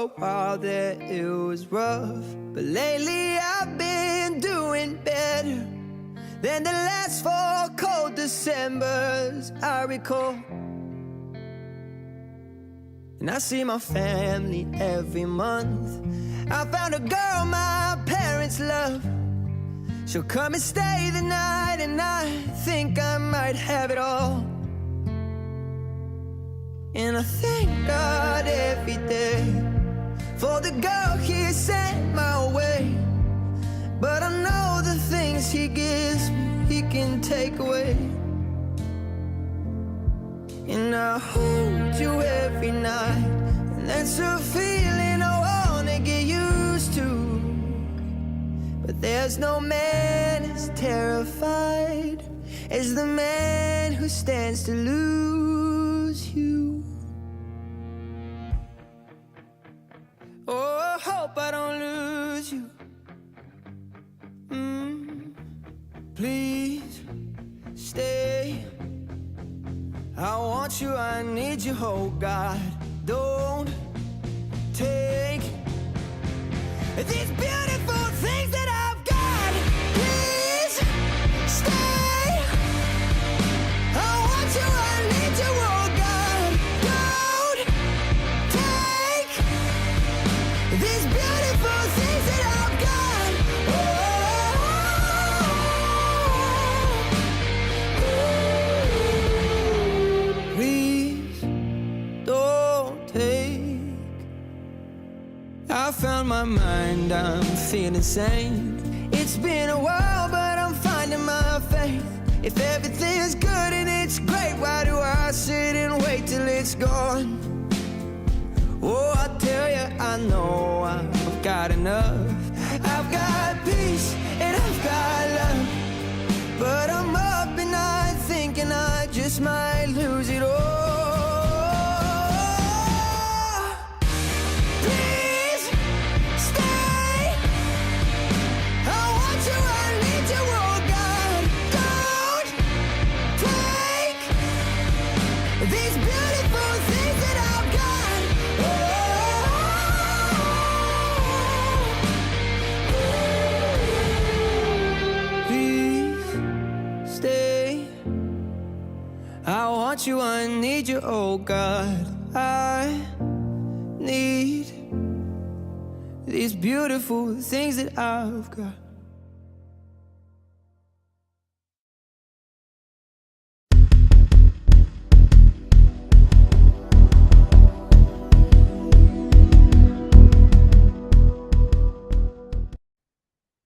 a while there it was rough, but lately I've been doing better than the last 4 cold Decembers I recall. And I see my family every month. I found a girl my parents love. She'll come and stay the night, and I think I might have it all. And I thank God every day for the girl He sent my way. But I know the things He gives me, He can take away. And I hold you every night, and that's a feeling I wanna get used to. But there's no man as terrified as the man who stands to lose you. Oh, I hope I don't lose you. Please stay. I want you, I need you, oh God. Don't take these beautiful things that I've got. Please stay. I want you, I need you, oh God. Don't take these beautiful things that I've got. Oh, please don't take. I found my mind, I'm feeling sane. It's been a while, but I'm finding my faith. If everything's good and it's great, why do I sit and wait till it's gone? Oh, I tell you, I know I've got enough. I've got peace and I've got love, but I'm up at night thinking I just might lose it all. Please stay. I want you, I need you, oh God. Don't take these beautiful things that I've got. Please stay. I want you, I need you, oh God. I need these beautiful things that I've got.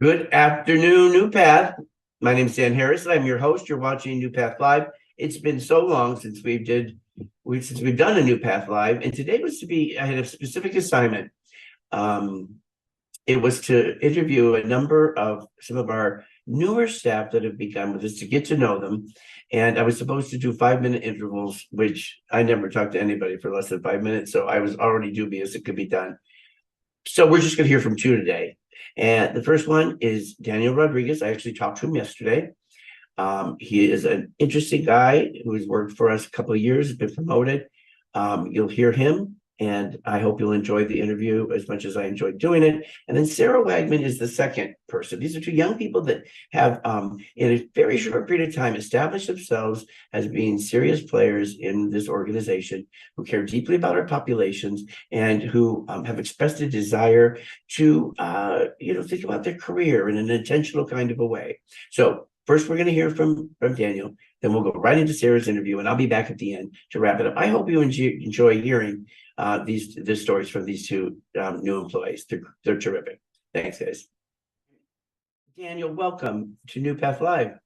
Good afternoon, NuPath. My name is Dan Harris, and I'm your host. You're watching NuPath Live. It's been so long since we've done a NuPath Live, and today I had a specific assignment. It was to interview some of our newer staff that have begun with us, to get to know them. And I was supposed to do 5-minute intervals, which I never talked to anybody for less than 5 minutes, so I was already dubious it could be done. So we're just going to hear from 2 today. And the first one is Daniel Rodriguez. I actually talked to him yesterday. He is an interesting guy who's worked for us a couple of years, has been promoted. You'll hear him, and I hope you'll enjoy the interview as much as I enjoyed doing it. And then Sarah Wagman is the second person. These are 2 young people that have, in a very short period of time, established themselves as being serious players in this organization, who care deeply about our populations, and who have expressed a desire to, think about their career in an intentional kind of a way. So first, we're going to hear from Daniel, then we'll go right into Sarah's interview, and I'll be back at the end to wrap it up. I hope you enjoy hearing these stories from these 2 new employees. They're terrific. Thanks, guys. Daniel, welcome to NuPath Live.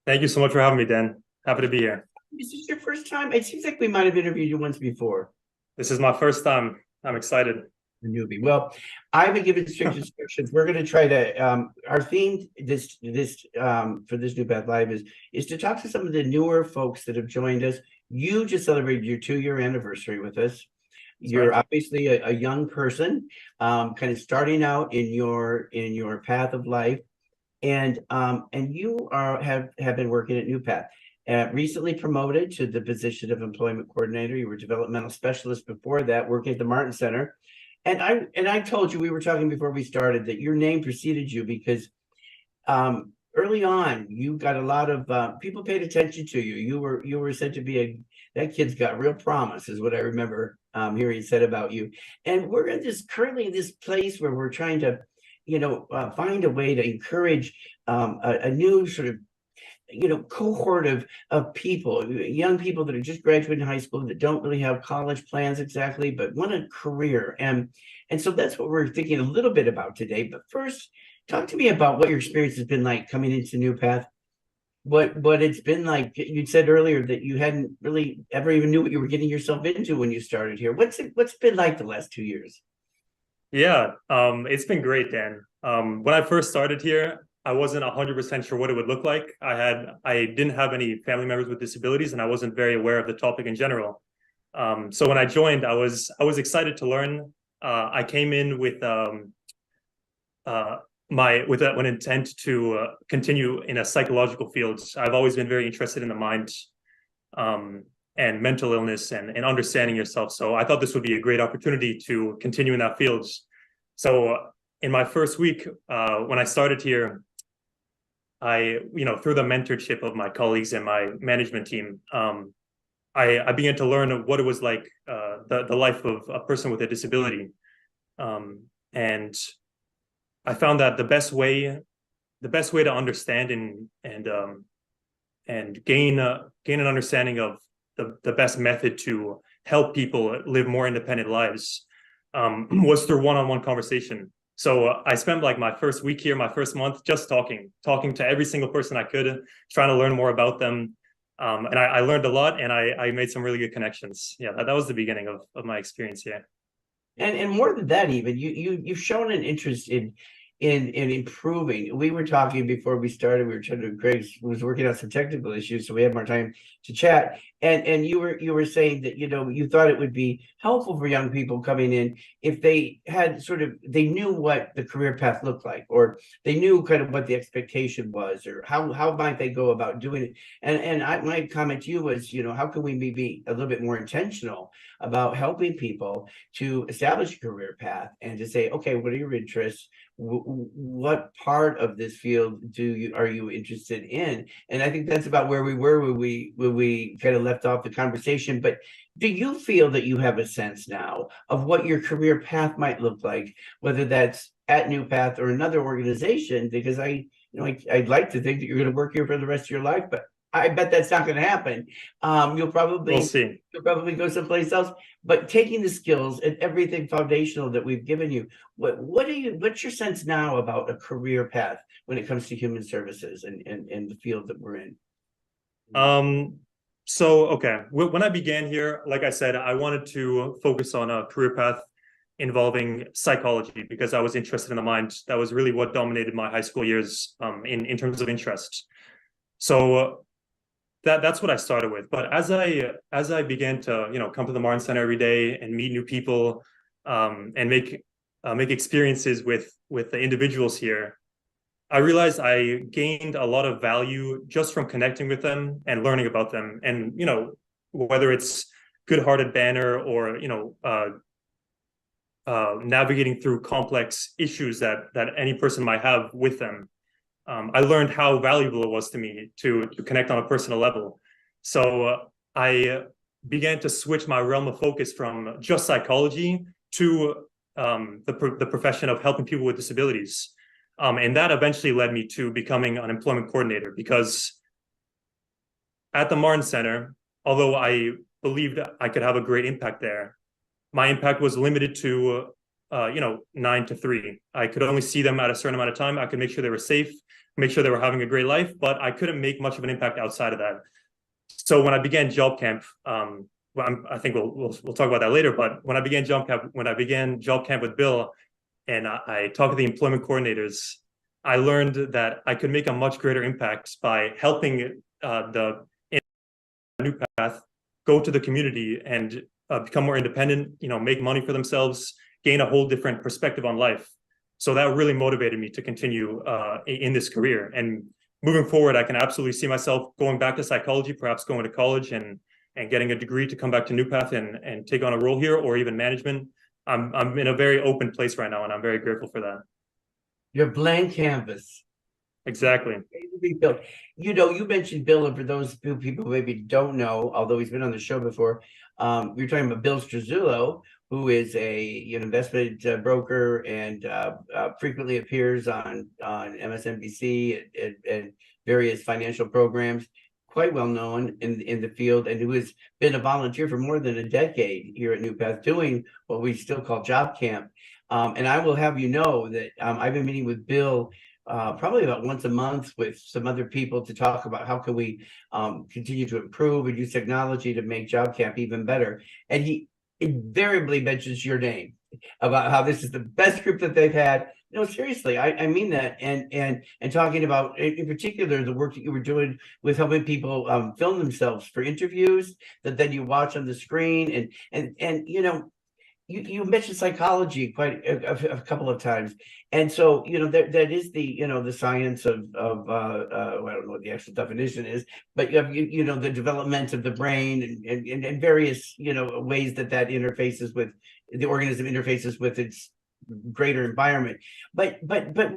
Thank you so much for having me, Dan. Happy to be here. Is this your first time? It seems like we might have interviewed you once before. This is my first time. I'm excited. A newbie. Well, I've been given strict instructions. We're going to try to our theme for this NuPath Live is to talk to some of the newer folks that have joined us. You just celebrated your 2-year anniversary with us. You're obviously a young person, kind of starting out in your path of life, and you have been working at NuPath. Recently promoted to the position of employment coordinator. You were developmental specialist before that, working at the Martin Center. And I told you, we were talking before we started, that your name preceded you because early on you got a lot of people paid attention to you. You were said to be that kid's got real promise, is what I remember hearing said about you. And we're currently in this place where we're trying to, find a way to encourage a new sort of cohort of people, young people that are just graduating high school, that don't really have college plans exactly, but want a career. And so that's what we're thinking a little bit about today. But first, talk to me about what your experience has been like coming into NuPath. What it's been like. You said earlier that you hadn't really ever even knew what you were getting yourself into when you started here. What's been like the last 2 years? Yeah, it's been great, Dan. When I first started here, I wasn't 100% sure what it would look like. I didn't have any family members with disabilities, and I wasn't very aware of the topic in general. So when I joined, I was excited to learn. I came in with an intent to continue in a psychological field. I've always been very interested in the mind and mental illness and understanding yourself. So I thought this would be a great opportunity to continue in that field. So in my first week, when I started here, I, through the mentorship of my colleagues and my management team, I began to learn what it was like, the life of a person with a disability. And I found that the best way to understand and gain an understanding of the best method to help people live more independent lives was through one-on-one conversation. So I spent like my first week here, my first month, just talking to every single person I could, trying to learn more about them. And I learned a lot, and I made some really good connections. Yeah, that was the beginning of my experience here. And more than that, even you've shown an interest in improving. We were talking before we started. We were trying to. Greg was working on some technical issues, so we had more time to chat. And you were saying that you thought it would be helpful for young people coming in if they had they knew what the career path looked like, or they knew kind of what the expectation was, or how might they go about doing it. And my comment to you was, how can we be a little bit more intentional about helping people to establish a career path and to say, okay, what are your interests? What part of this field are you interested in? And I think that's about where we were when we kind of left off the conversation. But do you feel that you have a sense now of what your career path might look like, whether that's at NuPath or another organization? Because I'd like to think that you're going to work here for the rest of your life, but I bet that's not going to happen. We'll see. You'll probably go someplace else. But taking the skills and everything foundational that we've given you, what's your sense now about a career path when it comes to human services and the field that we're in? So okay, when I began here, like I said, I wanted to focus on a career path involving psychology because I was interested in the mind. That was really what dominated my high school years in terms of interest. So that's what I started with. But as I began to come to the Martin Center every day and meet new people and make experiences with the individuals here, I realized I gained a lot of value just from connecting with them and learning about them. And whether it's good-hearted banter or navigating through complex issues that any person might have with them. I learned how valuable it was to me to connect on a personal level. So I began to switch my realm of focus from just psychology to the profession of helping people with disabilities. And that eventually led me to becoming an employment coordinator, because at the Martin Center, although I believed I could have a great impact there, my impact was limited to 9 to 3. I could only see them at a certain amount of time. I could make sure they were safe, make sure they were having a great life, but I couldn't make much of an impact outside of that. So when I began job camp, I think we'll talk about that later. But when I began job camp with Bill, and I talked to the employment coordinators, I learned that I could make a much greater impact by helping the NuPath go to the community and become more independent, make money for themselves, gain a whole different perspective on life. So that really motivated me to continue in this career. And moving forward, I can absolutely see myself going back to psychology, perhaps going to college and getting a degree to come back to NuPath and take on a role here, or even management. I'm in a very open place right now, and I'm very grateful for that. Your blank canvas. Exactly. Bill. You mentioned Bill, and for those people who maybe don't know, although he's been on the show before, you're talking about Bill Strazzullo, who is a investment broker and frequently appears on MSNBC and various financial programs, quite well known in the field, and who has been a volunteer for more than a decade here at NuPath, doing what we still call job camp. And I will have you know that I've been meeting with Bill probably about once a month with some other people to talk about how can we continue to improve and use technology to make job camp even better. And he invariably mentions your name about how this is the best group that they've had. No, seriously, I mean that. And talking about in particular the work that you were doing with helping people film themselves for interviews that then you watch on the screen, and you mentioned psychology quite a couple of times, and so that is the science of I don't know what the actual definition is, but you have the development of the brain and various ways that interfaces with the organism, interfaces with its greater environment, but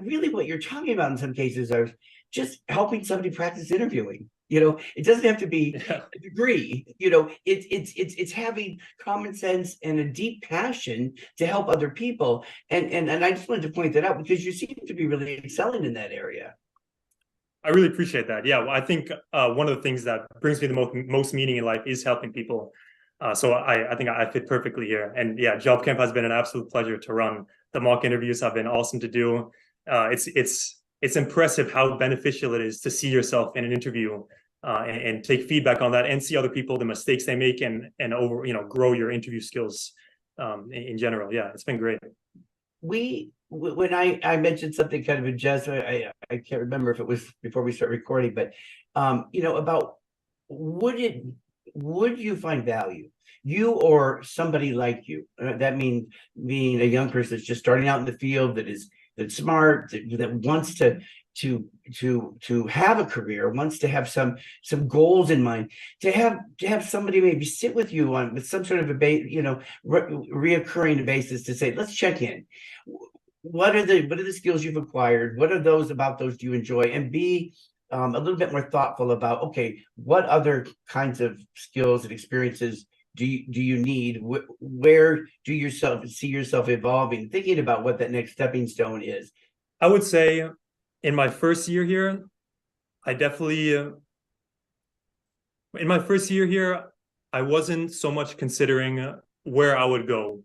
really what you're talking about in some cases are just helping somebody practice interviewing. It doesn't have to be a degree. It's having common sense and a deep passion to help other people. And I just wanted to point that out because you seem to be really excelling in that area. I really appreciate that. Yeah, well, I think one of the things that brings me the most meaning in life is helping people. So I think I fit perfectly here. And yeah, Job Camp has been an absolute pleasure to run. The mock interviews have been awesome to do. It's impressive how beneficial it is to see yourself in an interview and take feedback on that and see other people, the mistakes they make, and grow your interview skills in general. Yeah, it's been great. When I mentioned something kind of in jest, I can't remember if it was before we start recording, but about would you find value, you or somebody like you, that means being a young person that's just starting out in the field, that's smart, that wants to have a career, wants to have some goals in mind, to have somebody maybe sit with you with some sort of a reoccurring basis to say, let's check in. What are the skills you've acquired? What are those do you enjoy? And be a little bit more thoughtful about, okay, what other kinds of skills and experiences do you need? Where do you see yourself evolving? Thinking about what that next stepping stone is. I would say in my first year here, I wasn't so much considering where I would go.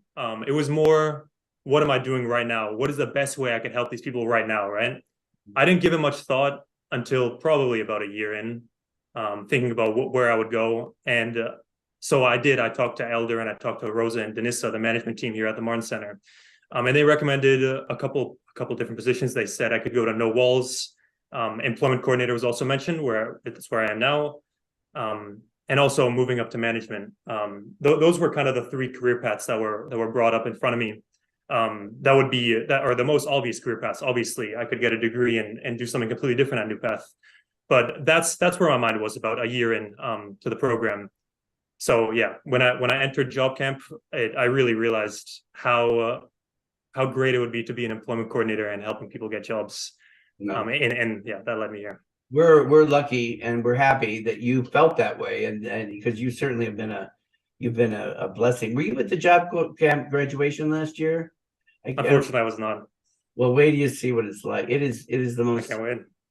It was more, what am I doing right now? What is the best way I could help these people right now, right? I didn't give it much thought until probably about a year in, thinking about where I would go. And so I talked to Elder and I talked to Rosa and Denissa, the management team here at the Martin Center. And they recommended a couple different positions. They said I could go to No Walls. Employment coordinator was also mentioned, that's where I am now. And also moving up to management. Those were kind of the three career paths that were brought up in front of me. That would be or the most obvious career paths. Obviously, I could get a degree and do something completely different at NuPath. But that's where my mind was about a year in to the program. So yeah, when I entered job camp, I really realized how great it would be to be an employment coordinator and helping people get jobs. No. And yeah, that led me here. We're lucky and we're happy that you felt that way, and because you certainly have been a blessing. Were you at the job camp graduation last year? Unfortunately, I was not. Well, wait till you see what it's like. It is the most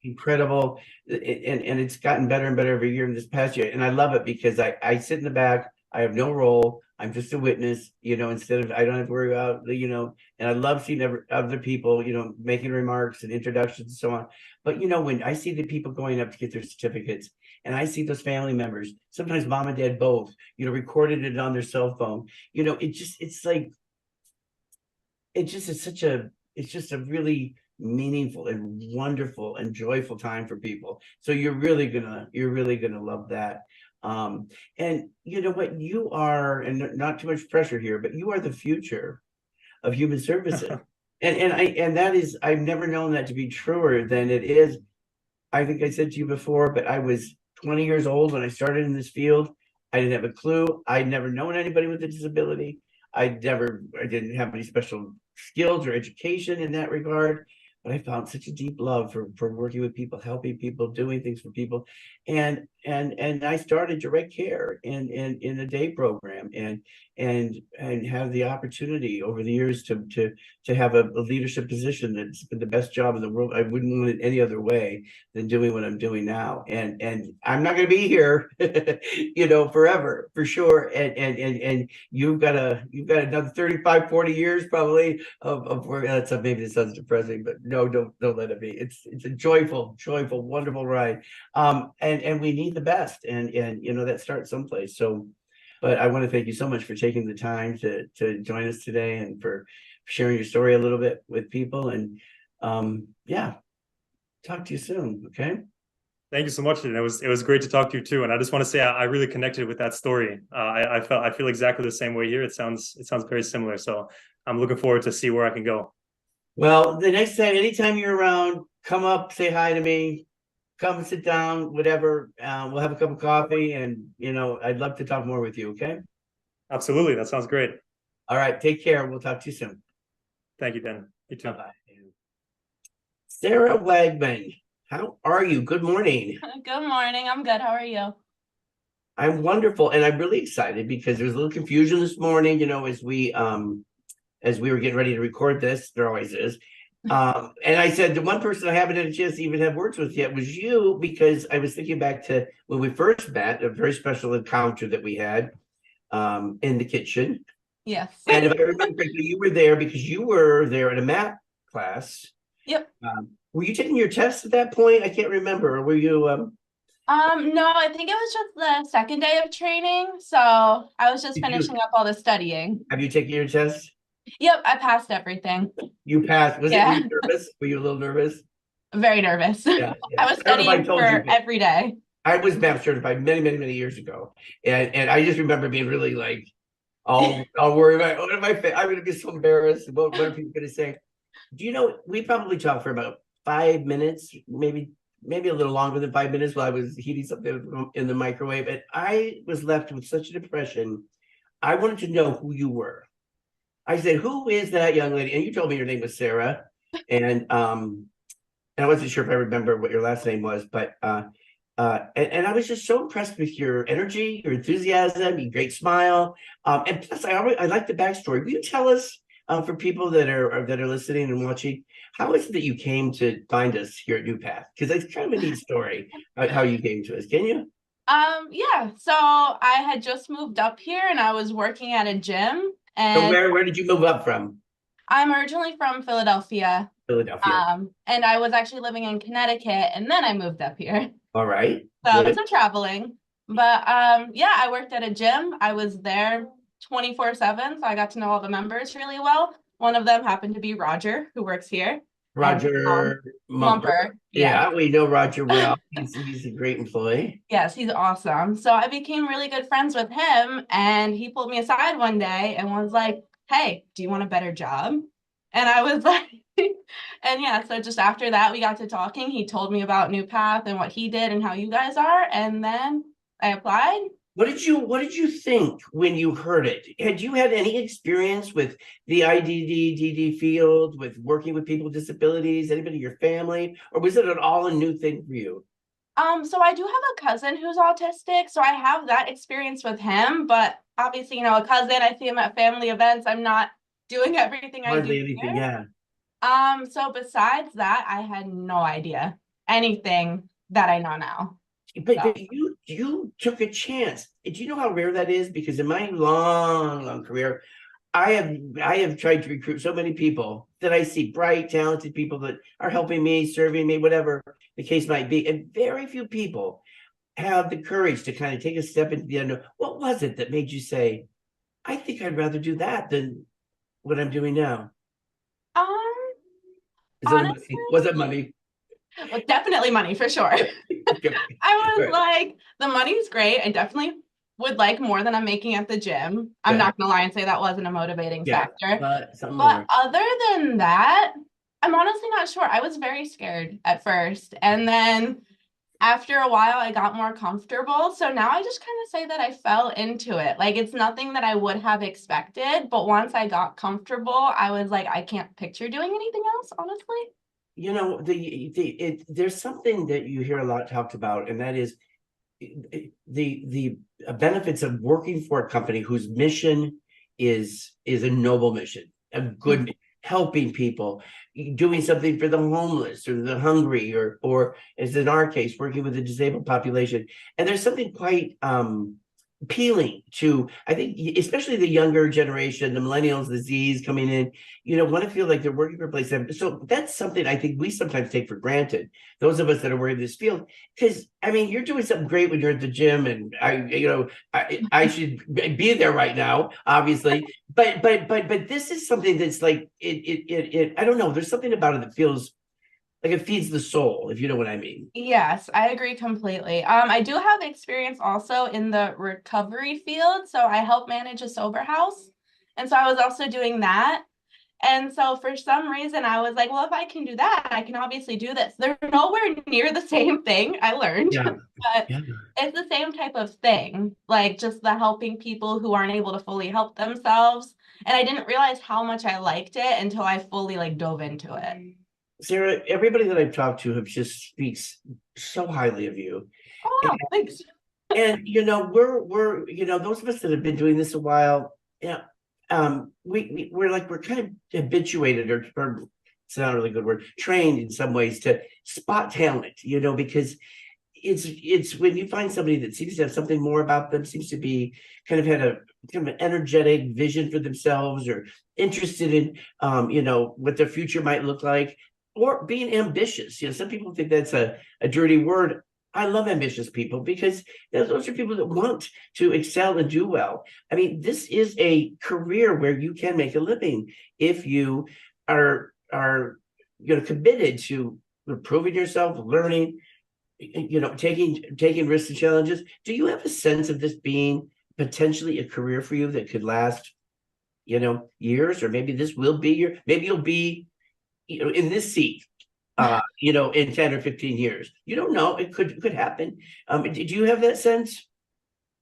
incredible, and it's gotten better and better every year in this past year. And I love it because I sit in the back. I have no role. I'm just a witness, instead of, I don't have to worry about, and I love seeing other people, making remarks and introductions and so on. But, when I see the people going up to get their certificates and I see those family members, sometimes mom and dad both, recorded it on their cell phone, it's just a really meaningful and wonderful and joyful time for people. So you're really gonna love that. And you know what, you are, and not too much pressure here, but you are the future of human services. and that is, I've never known that to be truer than it is. I think I said to you before, but I was 20 years old when I started in this field. I didn't have a clue. I'd never known anybody with a disability. I didn't have any special skills or education in that regard, but I found such a deep love for working with people, helping people, doing things for people. And I started direct care in a day program and have the opportunity over the years to have a leadership position that's been the best job in the world. I wouldn't want it any other way than doing what I'm doing now. And I'm not going to be here, forever for sure. And you've got another 35, 40 years probably of work. That's maybe this sounds depressing, but no, don't let it be. It's a joyful, wonderful ride. And we need the best, and that starts someplace. So, but I want to thank you so much for taking the time to join us today and for sharing your story a little bit with people. And yeah, talk to you soon. Okay. Thank you so much. And it was great to talk to you too. And I just want to say I really connected with that story. I feel exactly the same way here. It sounds very similar. So I'm looking forward to see where I can go. Well, the next time, anytime you're around, come up, say hi to me, come sit down, whatever. We'll have a cup of coffee, and I'd love to talk more with you. Okay. Absolutely. That sounds great. All right. Take care. We'll talk to you soon. Thank you, Dan. You too. Bye-bye. Sarah Wagman, how are you? Good morning. Good morning. I'm good. How are you? I'm wonderful, and I'm really excited because there was a little confusion this morning, as we were getting ready to record this. There always is. And I said the one person I haven't had a chance to even have words with yet was you, because I was thinking back to when we first met, a very special encounter that we had in the kitchen. Yes. And if I remember correctly, you were there because you were there in a math class. Yep. Were you taking your test at that point? I can't remember. Or were you? No, I think it was just the second day of training. So I was just finishing up all the studying. Have you taken your test? Yep, I passed everything. You passed. Were you nervous? Were you a little nervous? Very nervous. Yeah. I was studying for every day. I was math certified many years ago, and I just remember being really like, I'll worry about what am I'm going to be so embarrassed. What are people going to say? Do you know, we probably talked for about 5 minutes, maybe a little longer than 5 minutes while I was heating something in the microwave, and I was left with such an impression. I wanted to know who you were. I said, "Who is that young lady?" And you told me your name was Sarah, and I wasn't sure if I remember what your last name was, but and I was just so impressed with your energy, your enthusiasm, your great smile, and plus I like the backstory. Will you tell us, for people that are listening and watching, how is it that you came to find us here at NuPath? Because it's kind of a neat story how you came to us. Can you? Yeah. So I had just moved up here and I was working at a gym. And So where did you move up from? I'm originally from Philadelphia. Philadelphia. And I was actually living in Connecticut, and then I moved up here. All right. So some traveling. But yeah, I worked at a gym. I was there 24/7, so I got to know all the members really well. One of them happened to be Roger, who works here. Roger Mumper. Yeah, we know Roger well. He's a great employee. Yes, he's awesome. So I became really good friends with him, and he pulled me aside one day and was like, "Hey, do you want a better job?" And I was like, and yeah, so just after that, we got to talking. He told me about NuPath and what he did and how you guys are, and then I applied. What did you think when you heard it? Had you had any experience with the IDD field, with working with people with disabilities, anybody in your family, or was it an all a new thing for you? So I do have a cousin who's autistic, so I have that experience with him, but obviously, a cousin, I see him at family events. I'm not doing everything I do Anything, here. So besides that, I had no idea anything that I know now. But you took a chance. Do you know how rare that is? Because in my long career, I have tried to recruit so many people that I see, bright, talented people that are helping me, serving me, whatever the case might be. And very few people have the courage to kind of take a step into the unknown. What was it that made you say, I think I'd rather do that than what I'm doing now? Honestly, was it money? Well, definitely money for sure. I was like, the money's great. I definitely would like more than I'm making at the gym. I'm not gonna lie and say that wasn't a motivating factor. But other than that, I'm honestly not sure. I was very scared at first. And then after a while, I got more comfortable. So now I just kind of say that I fell into it. Like it's nothing that I would have expected, but once I got comfortable, I was like, I can't picture doing anything else, honestly. You know, there's something that you hear a lot talked about, and that is the benefits of working for a company whose mission is a noble mission, a good helping people, doing something for the homeless or the hungry, or as in our case, working with the disabled population. And there's something quite appealing to, I think, especially the younger generation, the millennials, the Z's coming in, want to feel like they're working for a place. So that's something I think we sometimes take for granted, those of us that are working in this field, because I mean, you're doing something great when you're at the gym, and I should be there right now, obviously, but this is something that's like it I don't know, there's something about it that feels like it feeds the soul, if you know what I mean. Yes, I agree completely. I do have experience also in the recovery field. So I help manage a sober house. And so I was also doing that. And so for some reason I was like, well, if I can do that, I can obviously do this. They're nowhere near the same thing, I learned, Yeah, but yeah. it's the same type of thing, like just the helping people who aren't able to fully help themselves. And I didn't realize how much I liked it until I fully like dove into it. Sarah, everybody that I've talked to have just speaks so highly of you. Oh, thanks. And we're those of us that have been doing this a while, we're kind of habituated, or it's not a really good word, trained in some ways to spot talent, because it's when you find somebody that seems to have something more about them, seems to be kind of had a kind of an energetic vision for themselves, or interested in what their future might look like, or being ambitious. Some people think that's a dirty word. I love ambitious people, because those are people that want to excel and do well. I mean, this is a career where you can make a living if you are committed to improving yourself, learning, taking risks and challenges. Do you have a sense of this being potentially a career for you that could last, years, or maybe this will be maybe you'll be, in this seat, in 10 or 15 years? You don't know. It could happen. Do you have that sense?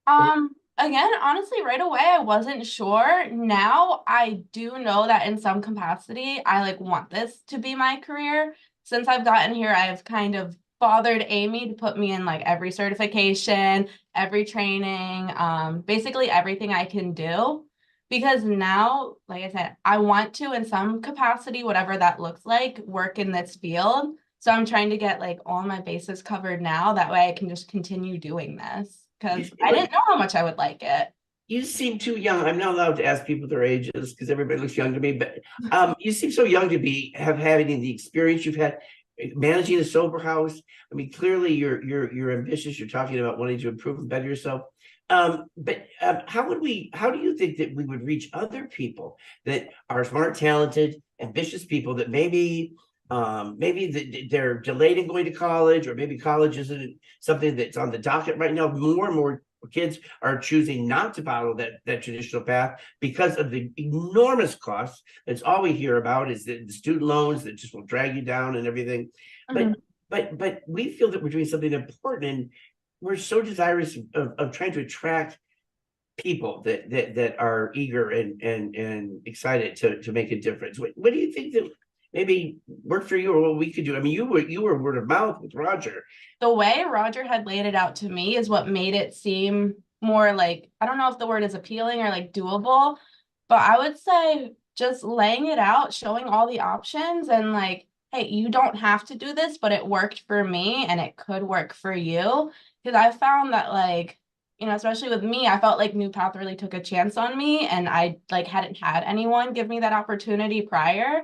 Again, honestly, right away, I wasn't sure. Now I do know that in some capacity, I like want this to be my career. Since I've gotten here, I've kind of bothered Amy to put me in like every certification, every training, basically everything I can do. Because now, like I said, I want to, in some capacity, whatever that looks like, work in this field. So I'm trying to get like all my bases covered now. That way I can just continue doing this, because I didn't know how much I would like it. You seem too young. I'm not allowed to ask people their ages because everybody looks young to me, but you seem so young to be having the experience you've had managing a sober house. I mean, clearly you're ambitious. You're talking about wanting to improve and better yourself. But how do you think that we would reach other people that are smart, talented, ambitious people that maybe they're delayed in going to college, or maybe college isn't something that's on the docket right now? More and more kids are choosing not to follow that traditional path because of the enormous costs. That's all we hear about, is the student loans that just will drag you down and everything. Mhm. But we feel that we're doing something important, and we're so desirous of trying to attract people that are eager and excited to make a difference. What do you think that maybe worked for you, or what we could do? I mean, you were word of mouth with Roger. The way Roger had laid it out to me is what made it seem more like, I don't know if the word is appealing or like doable, but I would say just laying it out, showing all the options, and like, hey, you don't have to do this, but it worked for me and it could work for you. Because I found that like, especially with me, I felt like NuPath really took a chance on me, and I like hadn't had anyone give me that opportunity prior.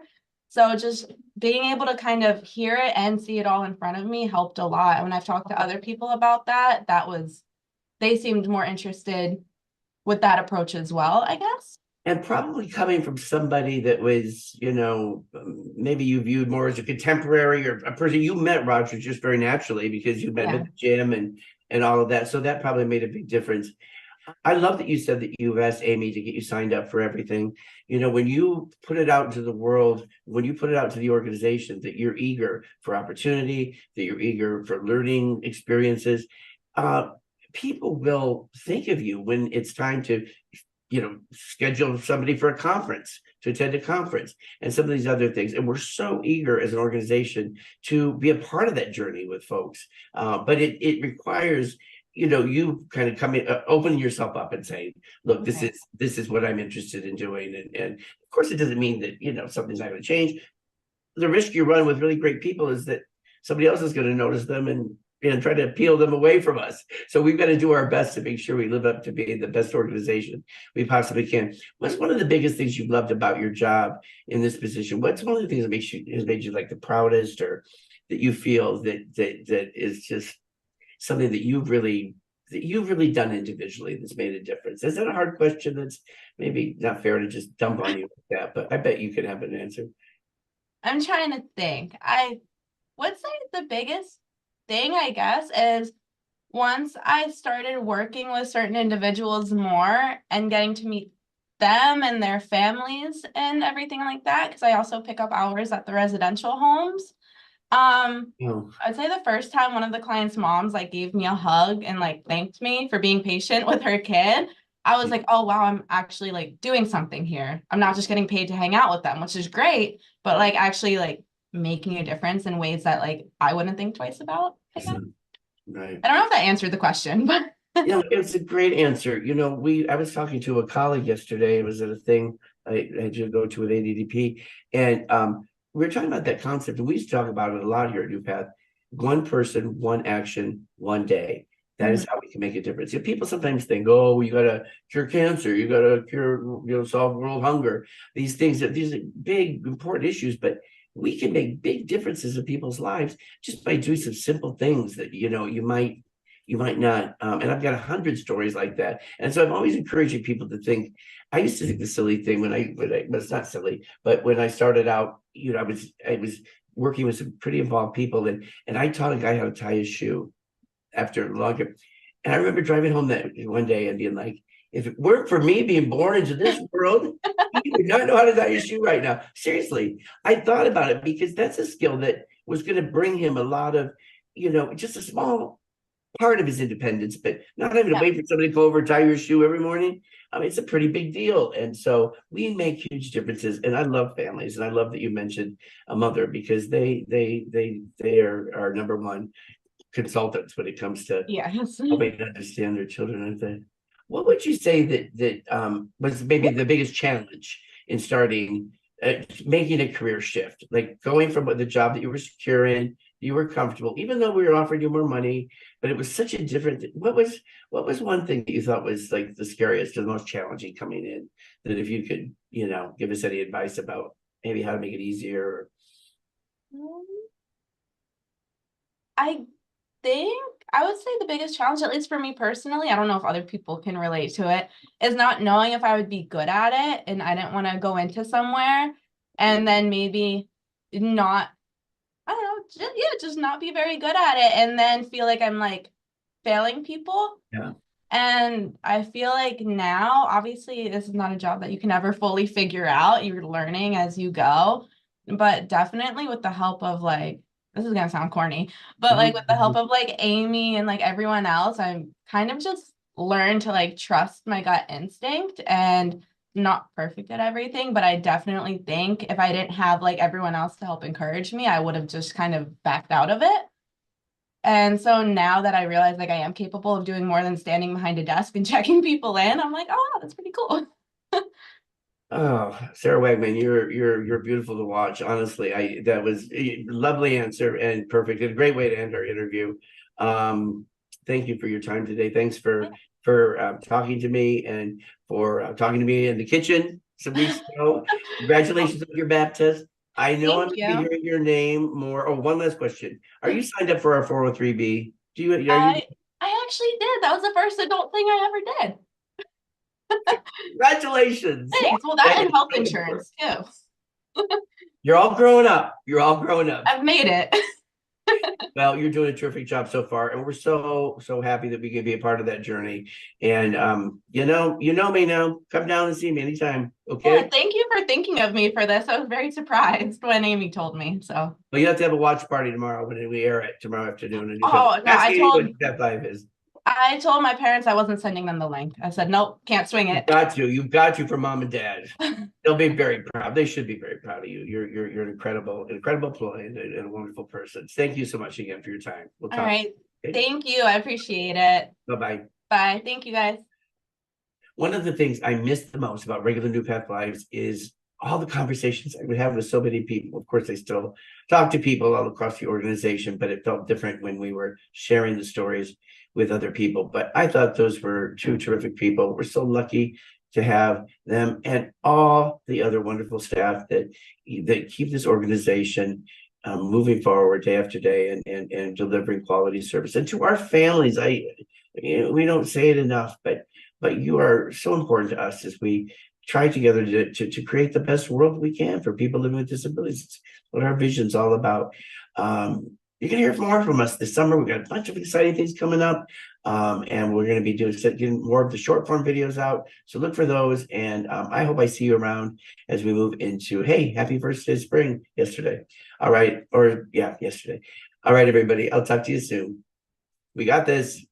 So just being able to kind of hear it and see it all in front of me helped a lot. When I've talked to other people about that, they seemed more interested with that approach as well, I guess. And probably coming from somebody that was, maybe you viewed more as a contemporary, or a person. You met Roger just very naturally because you met him Yeah. at the gym and all of that. So that probably made a big difference. I love that you said that you've asked Amy to get you signed up for everything. You know, when you put it out into the world, when you put it out to the organization, that you're eager for opportunity, that you're eager for learning experiences, uh, people will think of you when it's time to, you know, schedule somebody for a conference, to attend a conference, and some of these other things. And we're so eager as an organization to be a part of that journey with folks. But it requires, you know, you kind of coming, opening yourself up and saying, look, Okay. this is what I'm interested in doing. And of course, it doesn't mean that, you know, something's not going to change. The risk you run with really great people is that somebody else is going to notice them and try to peel them away from us. So we've got to do our best to make sure we live up to being the best organization we possibly can. What's one of the biggest things you've loved about your job in this position? What's one of the things that has made you like the proudest, or that you feel that is just something that you've really done individually that's made a difference? Is that a hard question? That's maybe not fair to just dump on you like that, but I bet you could have an answer. I'm trying to think. I would say the biggest thing, I guess, is once I started working with certain individuals more and getting to meet them and their families and everything like that, because I also pick up hours at the residential homes. Oh, I'd say the first time one of the clients' moms like gave me a hug and like thanked me for being patient with her kid, I was like, oh wow, I'm actually like doing something here. I'm not just getting paid to hang out with them, which is great, but like actually like making a difference in ways that like I wouldn't think twice about, I guess. right. I don't know if that answered the question, but You know, it's a great answer. You know, I was talking to a colleague yesterday. It was at a thing I had to go to at ADDP, and we were talking about that concept, and we used to talk about it a lot here at NuPath. One person, one action, one day. That is how we can make a difference. You know, people sometimes think, "Oh, you got to cure cancer, you got to cure, you know, solve world hunger." These things, these are big, important issues, but we can make big differences in people's lives just by doing some simple things that, you know, you might not. And I've got 100 stories like that. And so I'm always encouraging people to think. I used to think the silly thing when I well, it's not silly, but when I started out, you know, I was working with some pretty involved people, and I taught a guy how to tie his shoe after longer. And I remember driving home that one day and being like, if it weren't for me being born into this world, he would not know how to tie his shoe right now. Seriously, I thought about it because that's a skill that was going to bring him a lot of, you know, just a small part of his independence, but not having to yeah. wait for somebody to go over and tie your shoe every morning. I mean, it's a pretty big deal. And so we make huge differences. And I love families. And I love that you mentioned a mother, because they are our number one consultants when it comes to Yes. helping to understand their children, aren't they? What would you say that was maybe the biggest challenge in starting making a career shift, like going from the job that you were secure in, you were comfortable, even though we were offering you more money, but it was such a different. What was one thing that you thought was like the scariest or the most challenging coming in? That if you could, you know, give us any advice about maybe how to make it easier. I think I would say the biggest challenge, at least for me personally, I don't know if other people can relate to it, is not knowing if I would be good at it. And I didn't want to go into somewhere and then maybe not, I don't know, just not be very good at it and then feel like I'm like failing people. Yeah. And I feel like now, obviously, this is not a job that you can ever fully figure out. You're learning as you go, but definitely with the help of like, this is gonna sound corny, but like with the help of like Amy and like everyone else, I'm kind of just learned to like trust my gut instinct and not perfect at everything, but I definitely think if I didn't have like everyone else to help encourage me, I would have just kind of backed out of it. And so now that I realize like I am capable of doing more than standing behind a desk and checking people in, I'm like, oh, that's pretty cool. Oh, Sarah Wegman, you're beautiful to watch. Honestly, that was a lovely answer and perfect. And a great way to end our interview. Thank you for your time today. Thanks for talking to me and for talking to me in the kitchen some weeks ago. Congratulations on your baptism. I know I'm Thank gonna be you. hearing your name more. Oh, one last question. Are you signed up for our 403B? Are you? I actually did. That was the first adult thing I ever did. Congratulations. Thanks. Well, that That and is health so important. insurance too. You're all growing up. You're all growing up. I've made it. Well, you're doing a terrific job so far, and we're so happy that we can be a part of that journey. And you know me now. Come down and see me anytime. Okay. Yeah, thank you for thinking of me for this. I was very surprised when Amy told me. So. Well, you have to have a watch party tomorrow when we air it tomorrow afternoon. And Oh, no, ask Amy what that live is. I told my parents I wasn't sending them the link. I said, nope, can't swing it. You've got to for mom and dad. They'll be very proud. They should be very proud of you. You're an incredible employee and a wonderful person. Thank you so much again for your time. We'll talk. All right. Okay? Thank you. I appreciate it. Bye-bye. Bye. Thank you guys. One of the things I miss the most about regular NuPath Lives is all the conversations I would have with so many people. Of course, I still talk to people all across the organization, but it felt different when we were sharing the stories with other people. But I thought those were two terrific people. We're so lucky to have them and all the other wonderful staff that keep this organization moving forward day after day and delivering quality service. And to our families, we don't say it enough, but you are so important to us as we try together to create the best world we can for people living with disabilities. It's what our vision's all about. You're going to hear more from us this summer. We've got a bunch of exciting things coming up, and we're going to be getting more of the short form videos out. So look for those, and I hope I see you around as we move into, hey, happy first day of spring yesterday. All right, yesterday. All right, everybody, I'll talk to you soon. We got this.